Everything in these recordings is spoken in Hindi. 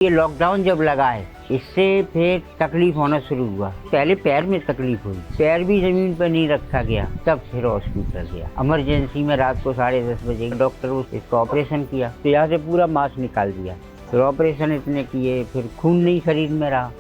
ये लॉकडाउन जब लगा है इससे फिर तकलीफ होना शुरू हुआ। पहले पैर में तकलीफ हुई, पैर भी जमीन पर नहीं रखा गया, तब फिर हॉस्पिटल गया। इमरजेंसी में रात को 10:30 बजे डॉक्टर इसका ऑपरेशन किया, तो यहाँ से पूरा मांस निकाल दिया। फिर ऑपरेशन इतने किए, फिर खून नहीं शरीर में रहा,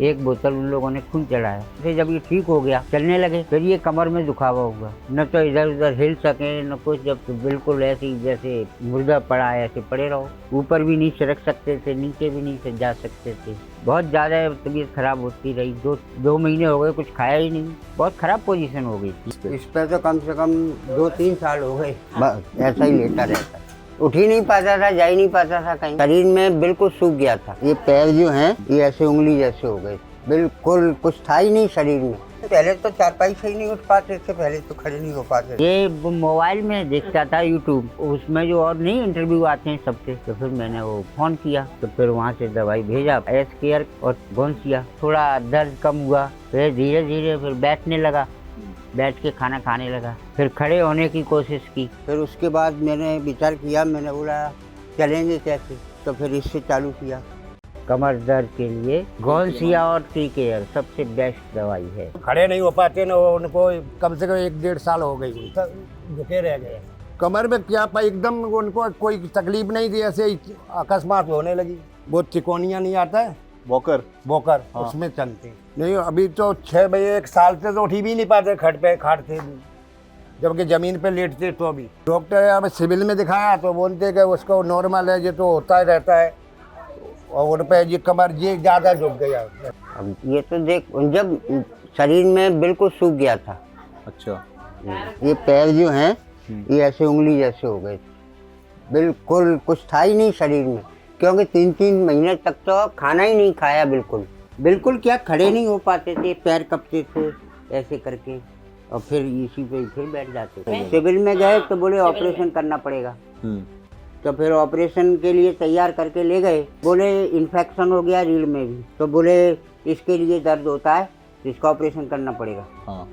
1 बोतल उन लोगों ने खून चढ़ाया। फिर जब ये ठीक हो गया, चलने लगे, फिर ये कमर में दुखावा हुआ, न तो इधर उधर हिल सके न कुछ। जब तो बिल्कुल ऐसे ही जैसे मुर्दा पड़ा है ऐसे पड़े रहो, ऊपर भी नहीं सरक सकते थे, नीचे भी नहीं जा सकते थे। बहुत ज़्यादा तबीयत खराब होती रही। 2 महीने हो गए, कुछ खाया ही नहीं, बहुत खराब पोजीशन हो गई थी। इस पर तो कम से कम 2-3 साल हो गए, बस ऐसा ही लेटा रहता, उठ ही नहीं पाता था, जा ही नहीं पाता था कहीं। शरीर में बिल्कुल सूख गया था। ये पैर जो हैं ये ऐसे उंगली जैसे हो गए, बिल्कुल कुछ था ही नहीं शरीर में। पहले तो चारपाई से ही नहीं उठ पाते थे, पहले तो खड़े नहीं हो पाते। ये मोबाइल में देखता था यूट्यूब, उसमें जो और नहीं इंटरव्यू आते हैं सबसे, तो फिर मैंने वो फोन किया, तो फिर वहाँ से दवाई भेजा, एस केयर और गोंसिया। थोड़ा दर्द कम हुआ, फिर धीरे धीरे फिर बैठने लगा, बैठ के खाना खाने लगा, फिर खड़े होने की कोशिश की। फिर उसके बाद मैंने विचार किया, मैंने बोला चलेंगे कैसे, तो फिर इससे चालू किया। कमर दर्द के लिए गोंसिया और टी केयर सबसे बेस्ट दवाई है। खड़े नहीं हो पाते ना, उनको कम से कम 1-1.5 साल हो गई, झुके रह गए। कमर में क्या एकदम उनको कोई तकलीफ नहीं थी, ऐसे ही अकस्मात होने लगी। वो चिकोनिया नहीं आता है, वॉकर, हाँ। उसमें चलते नहीं। अभी तो 1 साल से तो उठी भी नहीं पाते, खट पे खाटते भी, जबकि जमीन पे लेटते। तो अभी डॉक्टर अब सिविल में दिखाया तो बोलते कि उसको नॉर्मल है, ये तो होता ही रहता है, और उन पे ये कमर ये ज़्यादा झुक गया। अब ये तो देख, जब शरीर में बिल्कुल सूख गया था। अच्छा, ये पैर जो हैं ये ऐसे उंगली जैसे हो गए, बिल्कुल कुछ था ही नहीं शरीर में, क्योंकि 3-3 महीने तक तो खाना ही नहीं खाया, बिल्कुल क्या खड़े नहीं हो पाते थे, पैर कपते थे ऐसे करके, और फिर इसी पे फिर बैठ जाते थे। सिविल में गए तो बोले ऑपरेशन करना पड़ेगा, तो फिर ऑपरेशन के लिए तैयार करके ले गए। बोले इन्फेक्शन हो गया रीढ़ में भी, तो बोले इसके लिए दर्द होता है, तो इसका ऑपरेशन करना पड़ेगा। हाँ।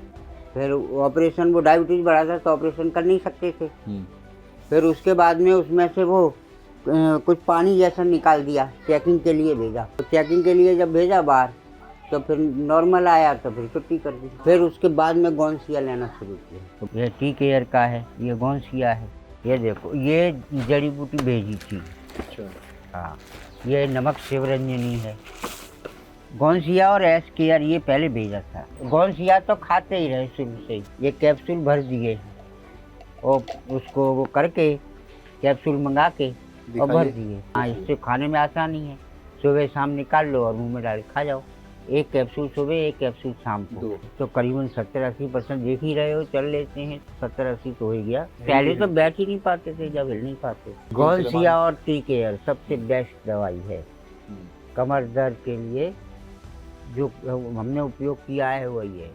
फिर ऑपरेशन, वो डायबिटीज बढ़ा था तो ऑपरेशन कर नहीं सकते थे। फिर उसके बाद में उसमें से वो कुछ पानी जैसा निकाल दिया, चेकिंग के लिए भेजा। तो चेकिंग के लिए जब भेजा बाहर, तो फिर नॉर्मल आया तो फिर छुट्टी कर दी। फिर उसके बाद में गोंसिया लेना शुरू किया। ये टी केयर का है, ये गोंसिया है। ये देखो, ये जड़ी बूटी भेजी थी। अच्छा। हाँ, ये नमक शिवरंजनी है। गोंसिया और एस केयर ये पहले भेजा था। गोंसिया तो खाते ही रहे शुरू से ही। ये कैप्सूल भर दिए और उसको वो करके कैप्सूल मंगा के और भर दिए। हाँ, इससे खाने में आसानी है। सुबह शाम निकाल लो और मुंह में डाल खा जाओ। 1 कैप्सूल सुबह, 1 कैप्सूल शाम को। तो करीबन 70-80% देख ही रहे हो, चल लेते हैं। 70-80 तो हो ही गया। पहले तो बैठ ही नहीं पाते थे, जब हिल नहीं पाते। गोंसिया और टी केयर सबसे बेस्ट दवाई है कमर दर्द के लिए। जो हमने उपयोग किया है वही है।